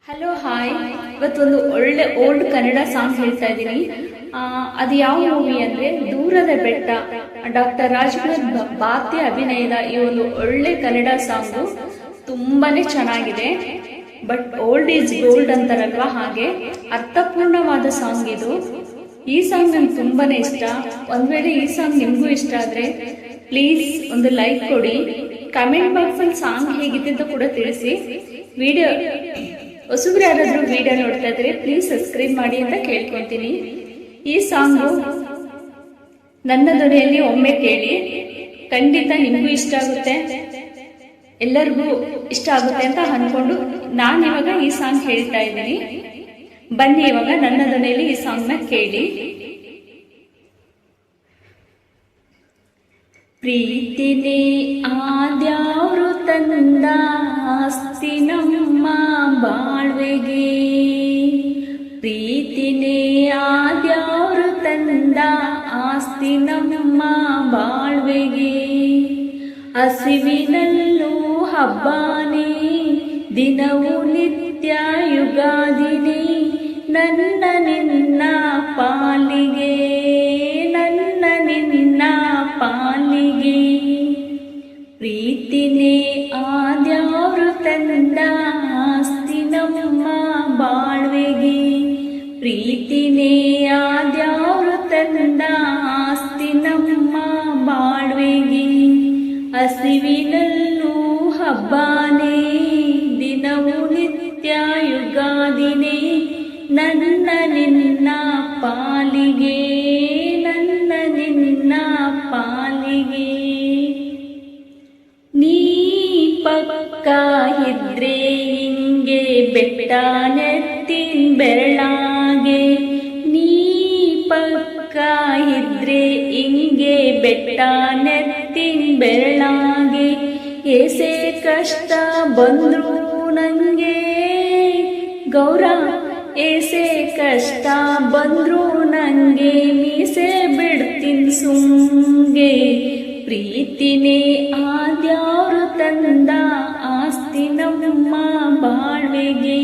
Hello hi, ಇವತ್ತೊಂದು ಒಳ್ಳೆ old Kannada song ಹೇಳ್ತಾ ಇದ್ದೀನಿ. ಅದು ಯಾವ ಮೂವಿ ಅಂದ್ರೆ ದೂರದ ಬೆಟ್ಟ. ಡಾಕ್ಟರ್ ರಾಜ್ಕುಮಾರ್ ಬಾತ್ಯ ಅಭಿನಯದ ಈ ಒಂದು ಒಳ್ಳೆ ಕನ್ನಡ ಸಾಂಗು ತುಂಬಾನೇ ಚೆನ್ನಾಗಿದೆ. ಬಟ್ ಓಲ್ಡ್ ಈಸ್ ಗೋಲ್ಡ್ ಅಂತಾರಲ್ವಾ, ಹಾಗೆ ಅರ್ಥಪೂರ್ಣವಾದ ಸಾಂಗ್ ಇದು. ಈ ಸಾಂಗ್ ನಂಗೆ ತುಂಬಾನೇ ಇಷ್ಟ. ಒಂದ್ ವೇಳೆ ಈ ಸಾಂಗ್ ನಿಮ್ಗೂ ಇಷ್ಟ ಆದ್ರೆ ಪ್ಲೀಸ್ ಒಂದು ಲೈಕ್ ಕೊಡಿ. ಕಮೆಂಟ್ ಬಾಕ್ಸ್ ಅಲ್ಲಿ ಸಾಂಗ್ ಹೇಗಿದೆ ಅಂತ ಕೂಡ ತಿಳಿಸಿ. ವಿಡಿಯೋ ಹೊಸಬ್ರು ಯಾರಾದ್ರೂ ವಿಡಿಯೋ ನೋಡ್ತಾ ಇದ್ರೆ ಪ್ಲೀಸ್ ಸಬ್ಸ್ಕ್ರೈಬ್ ಮಾಡಿ ಅಂತ ಕೇಳ್ಕೊತೀನಿ. ಈ ಸಾಂಗು ನನ್ನ ಧ್ವನಿಯಲ್ಲಿ ಒಮ್ಮೆ ಕೇಳಿ, ಖಂಡಿತ ನಿಮಗೂ ಇಷ್ಟ ಆಗುತ್ತೆ, ಎಲ್ಲರಿಗೂ ಇಷ್ಟ ಆಗುತ್ತೆ ಅಂತ ಅನ್ಕೊಂಡು ನಾನು ಇವಾಗ ಈ ಸಾಂಗ್ ಹೇಳ್ತಾ ಇದ್ದೀನಿ. ಬನ್ನಿ ಇವಾಗ ನನ್ನ ಧ್ವನಿಯಲ್ಲಿ ಈ ಸಾಂಗ್ನ ಕೇಳಿ. ಪ್ರೀತಿನೇ ಆದ್ಯಾವ್ರು ತಂದ ಆಸ್ತಿ ನಮ್ಮ ಬಾಳ್ವೆಗೆ, ಪ್ರೀತಿನೇ ಆದ್ಯಾವ್ರು ತಂದ ಆಸ್ತಿ ನಮ್ಮ ಬಾಳ್ವೆಗೆ. ಹಸಿವಿನಲ್ಲೂ ಹಬ್ಬನೇ, ದಿನವೂ ನಿತ್ಯ ಯುಗಾದಿನೇ, ನನ್ನ ನಿನ್ನ ಪಾಲಿಗೆ, ನನ್ನ ನಿನ್ನ ಪಾಲಿಗೆ. ಪ್ರೀತಿನೇ ಆದ್ಯಾವ್ರು ತಂದ ಆಸ್ತಿ ನಮ್ಮ ಬಾಳ್ವೆಗೆ, ಪ್ರೀತಿನೇ ಆದ್ಯಾವ್ರು ತಂದ ಆಸ್ತಿ ನಮ್ಮ ಬಾಳ್ವೆಗೆ. ಹಸಿವಿನಲ್ಲೂ ಹಬ್ಬನೇ, ದಿನವೂ ನಿತ್ಯ ಯುಗಾದಿನೇ, ನನ್ನ ನಿನ್ನ ಪಾಲಿಗೆ, ನನ್ನ ನಿನ್ನ ಪಾಲಿಗೆ. ನೀ ಪಕ್ಕ ಇದ್ರೆ ಹಿಂಗೆ ಬೆಟ್ಟ ನೆತ್ತಿನ ಬೆರಳಾಗೆ, ನೀ ಪಕ್ಕ ಇದ್ರೆ ಹಿಂಗೆ ಬೆಟ್ಟ ನೆತ್ತಿನ ಬೆರಳಾಗೆ. ಎಸೆ ಕಷ್ಟ ಬಂದ್ರು ನಂಗೆ ಗೌರ, ಎಸೆ ಕಷ್ಟ ಬಂದ್ರು ನಂಗೆ, ಮೀಸೆ ಬಿಡ್ತೀನಿ ಸುಮ್ಗೆ. ಪ್ರೀತಿನೇ ಆದ್ಯಾವ್ರು ತಂದ ಆಸ್ತಿ ನಮ್ಮ ಬಾಳ್ವೆಗೆ,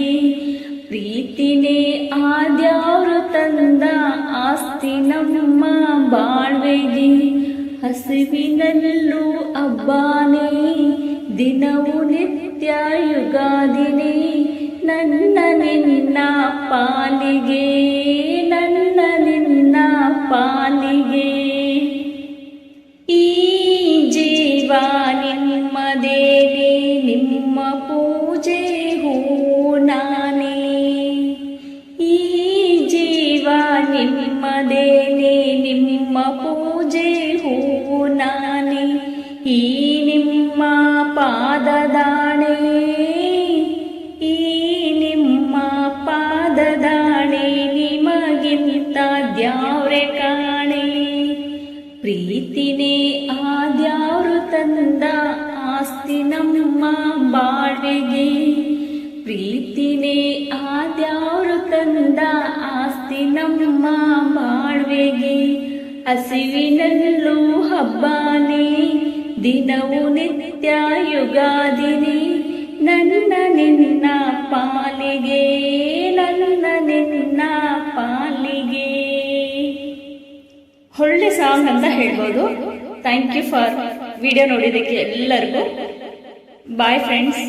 ಪ್ರೀತಿನೇ ಆದ್ಯಾವ್ರು ತಂದ ಆಸ್ತಿ ನಮ್ಮ ಬಾಳ್ವೆಗೆ. ಹಸಿವಿನಲ್ಲೂ ಹಬ್ಬನೇ, ದಿನವೂ ನಿತ್ಯ ಯುಗಾದಿನೇ, ನನ್ನ ನಿನ್ನ ಪಾಲಿಗೆ, ನನ್ನ ನಿನ್ನ ಪಾಲಿಗೆ. ಈ ಜೀವ ನಿಮ್ಮದೇನೆ, ನಿಮ್ಮ ಪೂಜೆ ಹೂ ನಾನೇ. ಈ ಜೀವ ನಿಮ್ಮದೇನೆ, ನಿಮ್ಮ ಪೂಜೆ ಹೂ ನಾನೇ. ಈ ನಿಮ್ಮ ಪಾದದಾಣೆ, ಈ ನಿಮ್ಮ ಪಾದದಾಣೆ, ನಿಮಗಿಂತ ದ್ಯಾವ್ರೆ ಕಾಣೆ. ಪ್ರೀತಿನೇ ಆದ್ಯಾವ್ರು ತಂದ ಆಸ್ತಿ ನಮ್ಮ ಬಾಳ್ವೆಗೆ, ಪ್ರೀತಿನೇ ಆದ್ಯಾವ್ರು ತಂದ ಆಸ್ತಿ ನಮ್ಮ ಬಾಳ್ವೆಗೆ. ಹಸಿವಿನಲ್ಲೂ ಹಬ್ಬನೇ, ದಿನವೂ ನಿತ್ಯ ಯುಗಾದಿನೇ, ನನ್ನ ನಿನ್ನ ಪಾಲಿಗೆ, ನನ್ನ ನಿನ್ನ ಪಾಲಿಗೆ. ಒಳ್ಳೆ ಸಾಂಗ್ ಅಂತ ಹೇಳ್ಬೋದು. ಥ್ಯಾಂಕ್ ಯು ಫಾರ್ ವಿಡಿಯೋ ನೋಡಿದ್ದಕ್ಕೆ ಎಲ್ಲರಿಗೂ. Bye friends.